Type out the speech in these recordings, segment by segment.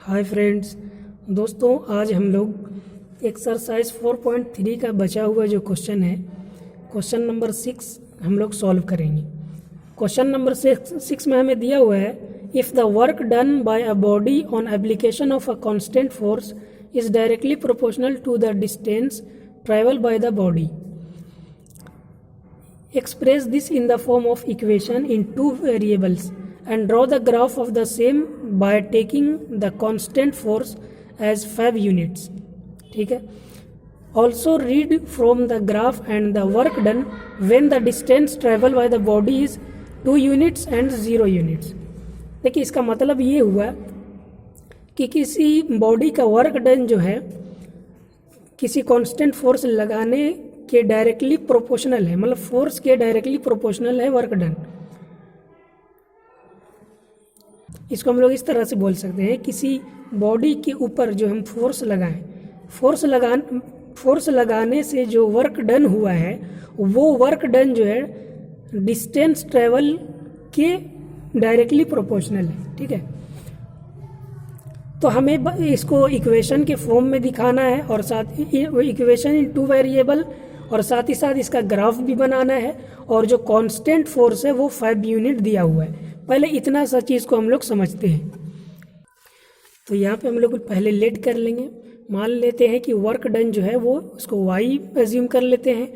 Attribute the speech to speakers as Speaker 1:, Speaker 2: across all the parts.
Speaker 1: Hi friends, दोस्तों आज हम लोग एक्सरसाइज 4.3 का बचा हुआ जो क्वेश्चन है, क्वेश्चन नंबर 6 हम लोग सॉल्व करेंगे। क्वेश्चन नंबर 6 में हमें दिया हुआ है, if the work done by a body on application of a constant force is directly proportional to the distance travel by the body, express this in the form of equation in two variables and draw the graph of the same by taking the constant force as 5 units। ठीक है। Also read from the graph and the work done when the distance traveled by the body is 2 units and 0 units। देखिए, इसका मतलब ये हुआ कि किसी body का वर्क डन जो है किसी कांस्टेंट फोर्स लगाने के डायरेक्टली प्रोपोर्शनल है, मतलब फोर्स के डायरेक्टली प्रोपोर्शनल है वर्क डन। इसको हम लोग इस तरह से बोल सकते हैं, किसी बॉडी के ऊपर जो हम फोर्स लगाएं, फोर्स लगाने से जो वर्क डन हुआ है वो वर्क डन जो है डिस्टेंस ट्रेवल के डायरेक्टली प्रोपोर्शनल है। ठीक है, तो हमें इसको इक्वेशन के फॉर्म में दिखाना है और साथ इक्वेशन इन टू वेरिएबल, और साथ ही साथ इसका ग्राफ भी बनाना है, और जो कांस्टेंट फोर्स है वो 5 यूनिट दिया हुआ है। पहले इतना सा चीज़ को हम लोग समझते हैं। तो यहाँ पे हम लोग पहले लेट कर लेंगे। मान लेते हैं कि वर्क डन जो है वो उसको y एज्यूम कर लेते हैं,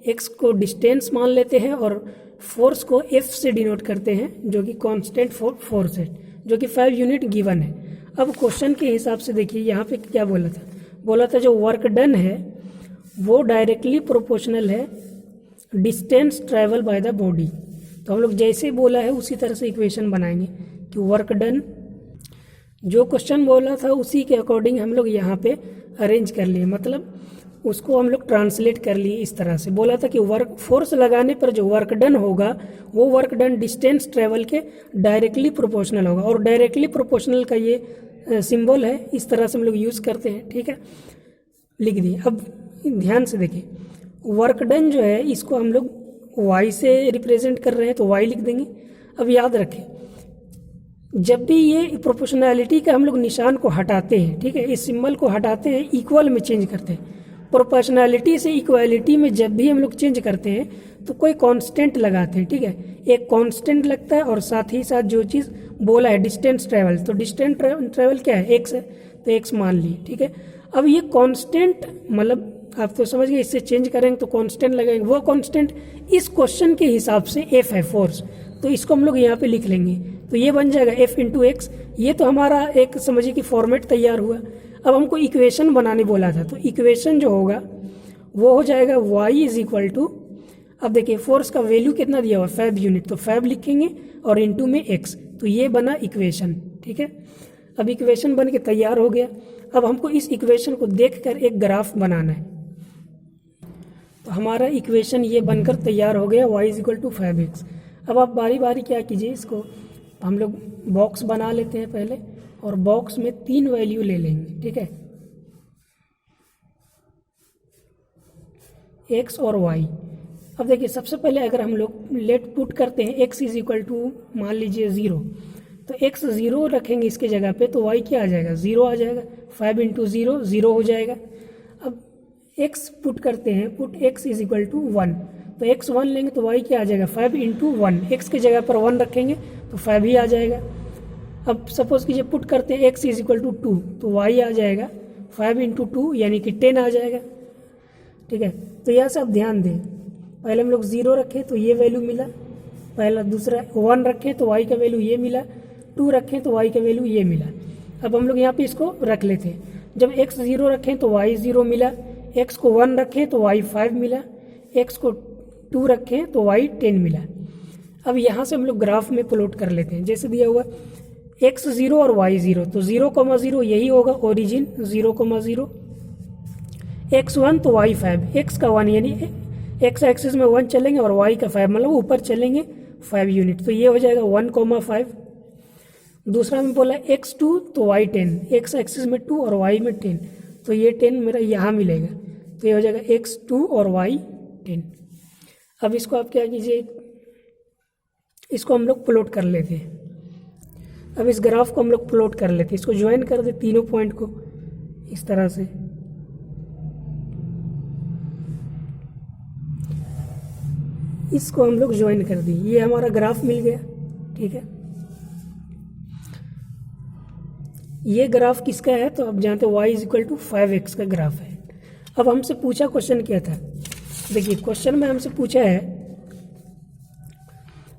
Speaker 1: x को डिस्टेंस मान लेते हैं और फोर्स को F से डिनोट करते हैं, जो कि कांस्टेंट फोर्स है, जो कि 5 यूनिट गिवन है। अब क्वेश्चन के हिसाब से देखिए यहाँ पे क्या बोला था जो वर्क डन है वो डायरेक्टली प्रोपोर्शनल है distance travel by the body. तो हम लोग जैसे बोला है उसी तरह से इक्वेशन बनाएंगे कि वर्क डन जो क्वेश्चन बोला था उसी के अकॉर्डिंग हम लोग यहाँ पे अरेंज कर लिए, मतलब उसको हम लोग ट्रांसलेट कर लिए। इस तरह से बोला था कि वर्क फोर्स लगाने पर जो वर्क डन होगा वो वर्क डन डिस्टेंस ट्रेवल के डायरेक्टली प्रोपोर्शनल होगा, और डायरेक्टली प्रोपोर्शनल का ये सिंबल है, इस तरह से हम लोग यूज़ करते हैं। ठीक है, लिख दिए। अब ध्यान से देखिए, वर्क डन जो है इसको हम लोग y से रिप्रेजेंट कर रहे हैं तो y लिख देंगे। अब याद रखें, जब भी ये प्रोपोर्शनैलिटी का हम लोग निशान को हटाते हैं, ठीक है, इस सिंबल को हटाते हैं, इक्वल में चेंज करते हैं। प्रोपोर्शनैलिटी से इक्वालिटी में जब भी हम लोग चेंज करते हैं तो कोई कांस्टेंट लगाते हैं। ठीक है, एक कांस्टेंट लगता है और साथ ही साथ जो चीज़ बोला है डिस्टेंस ट्रेवल, तो डिस्टेंस ट्रेवल क्या है, x है, तो x मान लिए। ठीक है, अब ये कांस्टेंट मतलब आप तो समझ गए, इससे चेंज करेंगे तो कांस्टेंट लगेंगे। वो कांस्टेंट इस क्वेश्चन के हिसाब से f है, फोर्स, तो इसको हम लोग यहाँ पे लिख लेंगे, तो ये बन जाएगा f इंटू एक्स। ये तो हमारा एक समझिए कि फॉर्मेट तैयार हुआ। अब हमको इक्वेशन बनाने बोला था, तो इक्वेशन जो होगा वो हो जाएगा y इज इक्वल टू, अब देखिए फोर्स का वैल्यू कितना दिया हुआ, 5 यूनिट, तो 5 लिखेंगे और इंटू में x, तो ये बना इक्वेशन। ठीक है, अब इक्वेशन बन के तैयार हो गया। अब हमको इस इक्वेशन को देखकर एक ग्राफ बनाना है, तो हमारा इक्वेशन ये बनकर तैयार हो गया, y is equal to 5x। अब आप बारी बारी क्या कीजिए, इसको हम लोग बॉक्स बना लेते हैं पहले, और बॉक्स में 3 वैल्यू ले लेंगे। ठीक है, x और y। अब देखिए सबसे पहले अगर हम लोग लेट पुट करते हैं x इज इक्वल टू मान लीजिए 0, तो x 0 रखेंगे इसके जगह पे, तो y क्या आ जाएगा, 0 आ जाएगा। 5 इंटू 0 0 हो जाएगा। अब x पुट करते हैं, put x is equal to 1, तो x 1 लेंगे तो y क्या आ जाएगा, 5 इंटू 1, x के जगह पर 1 रखेंगे तो 5 ही आ जाएगा। अब सपोज कीजिए पुट करते हैं x इज इक्वल टू 2, तो y आ जाएगा 5 इंटू 2 यानी कि 10 आ जाएगा। ठीक है, तो यह सब ध्यान दें, पहले हम लोग 0 रखें तो ये वैल्यू मिला, पहला, दूसरा 1 रखें तो y का वैल्यू ये मिला, 2 रखें तो y का वैल्यू ये मिला। अब हम लोग यहाँ पे इसको रख लेते हैं, जब x 0 रखें तो y 0 मिला, x को 1 रखें तो y 5 मिला, x को 2 रखें तो y 10 मिला। अब यहाँ से हम लोग ग्राफ में प्लॉट कर लेते हैं, जैसे दिया हुआ x 0 और y 0, तो 0,0 यही होगा ओरिजिन, 0,0, x 1 तो y 5, x का 1 यानी x एक्सिस में 1 चलेंगे और y का 5, मतलब ऊपर चलेंगे 5 यूनिट, तो ये हो जाएगा 1,5। दूसरा में बोला x 2 तो y 10, x एक्सिस में 2 और y में 10, तो ये 10 मेरा यहाँ मिलेगा, तो ये हो जाएगा x 2 और y 10। अब इसको आप क्या कीजिए, इसको हम लोग प्लॉट कर लेते हैं। अब इस ग्राफ को हम लोग प्लॉट कर लेते हैं, इसको ज्वाइन कर दे तीनों पॉइंट को इस तरह से। इसको हम लोग ज्वाइन कर दी, ये हमारा ग्राफ मिल गया। ठीक है, ये ग्राफ किसका है तो आप जानते हो y = 5x का ग्राफ है। अब हमसे पूछा क्वेश्चन क्या था, देखिए क्वेश्चन में हमसे पूछा है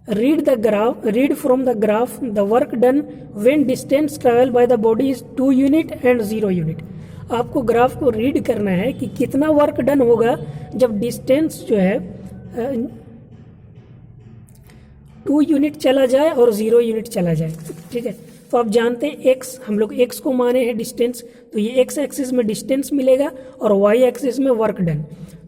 Speaker 1: read from the graph the work done when distance travel by the body is 2 unit and 0 unit. आपको ग्राफ को रीड करना है कि कितना वर्क डन होगा जब डिस्टेंस जो है 2 यूनिट चला जाए और 0 यूनिट चला जाए। ठीक है, तो आप जानते हैं x, हम लोग x को माने हैं डिस्टेंस, तो ये x एक्सिस में डिस्टेंस मिलेगा और y एक्सिस में वर्क डन।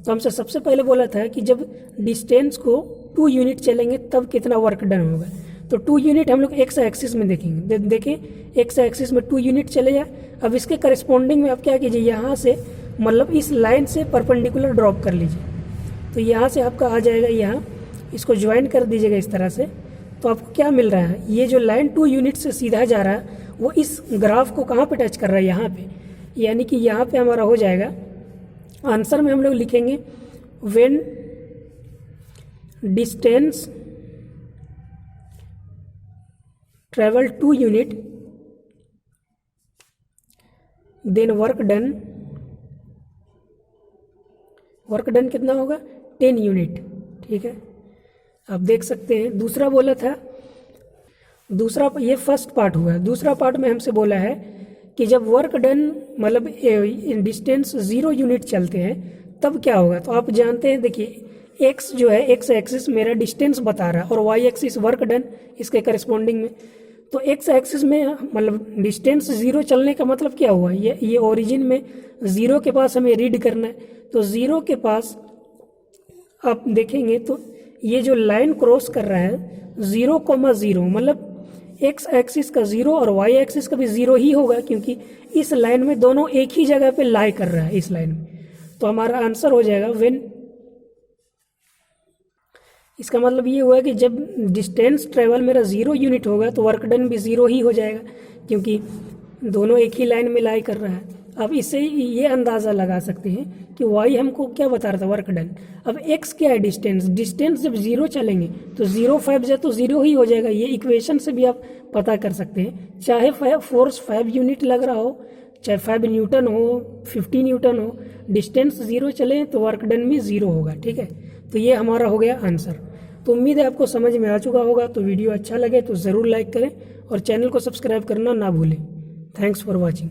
Speaker 1: तो हमसे सबसे पहले बोला था कि जब डिस्टेंस को 2 यूनिट चलेंगे तब कितना वर्क डन होगा। तो 2 यूनिट हम लोग x एक्सिस में देखेंगे, देखें x एक्सिस में 2 यूनिट चले जाए। अब इसके करस्पॉन्डिंग में आप क्या कीजिए, यहाँ से मतलब इस लाइन से परपेंडिकुलर ड्रॉप कर लीजिए। तो यहाँ से आपका आ जाएगा, यहाँ इसको ज्वाइन कर दीजिएगा इस तरह से। तो आपको क्या मिल रहा है, ये जो लाइन 2 यूनिट से सीधा जा रहा है वो इस ग्राफ को कहाँ पे टच कर रहा है, यहाँ पे, यानी कि यहाँ पे हमारा हो जाएगा। आंसर में हम लोग लिखेंगे when distance travel 2 unit then work done कितना होगा 10 यूनिट। ठीक है, आप देख सकते हैं। दूसरा बोला था, दूसरा ये फर्स्ट पार्ट हुआ। दूसरा पार्ट में हमसे बोला है कि जब वर्क डन मतलब डिस्टेंस 0 यूनिट चलते हैं तब क्या होगा। तो आप जानते हैं, देखिए x जो है x एक्सिस मेरा डिस्टेंस बता रहा है और y एक्सिस वर्क डन इसके करस्पॉन्डिंग में। तो x एक्सिस में मतलब डिस्टेंस 0 चलने का मतलब क्या हुआ, ये ओरिजिन में 0 के पास हमें रीड करना है। तो 0 के पास आप देखेंगे तो ये जो लाइन क्रॉस कर रहा है 0,0 मतलब x एक्सिस का 0 और y एक्सिस का भी 0 ही होगा, क्योंकि इस लाइन में दोनों एक ही जगह पे लाई कर रहा है इस लाइन में। तो हमारा आंसर हो जाएगा व्हेन, इसका मतलब ये हुआ कि जब डिस्टेंस ट्रेवल मेरा 0 यूनिट होगा तो वर्क डन भी 0 ही हो जाएगा, क्योंकि दोनों एक ही लाइन में लाई कर रहा है। अब इससे ये अंदाज़ा लगा सकते हैं कि y हमको क्या बता रहा था, वर्क डन। अब x क्या है, डिस्टेंस जब 0 चलेंगे तो 0 5 जाए तो 0 ही हो जाएगा। ये इक्वेशन से भी आप पता कर सकते हैं, चाहे फोर्स 5 यूनिट लग रहा हो, चाहे 5 न्यूटन हो, 50 न्यूटन हो, डिस्टेंस 0 चले तो वर्क डन भी 0 होगा। ठीक है, तो ये हमारा हो गया आंसर। तो उम्मीद है आपको समझ में आ चुका होगा। तो वीडियो अच्छा लगे तो ज़रूर लाइक करें और चैनल को सब्सक्राइब करना ना भूलें। Thanks for watching.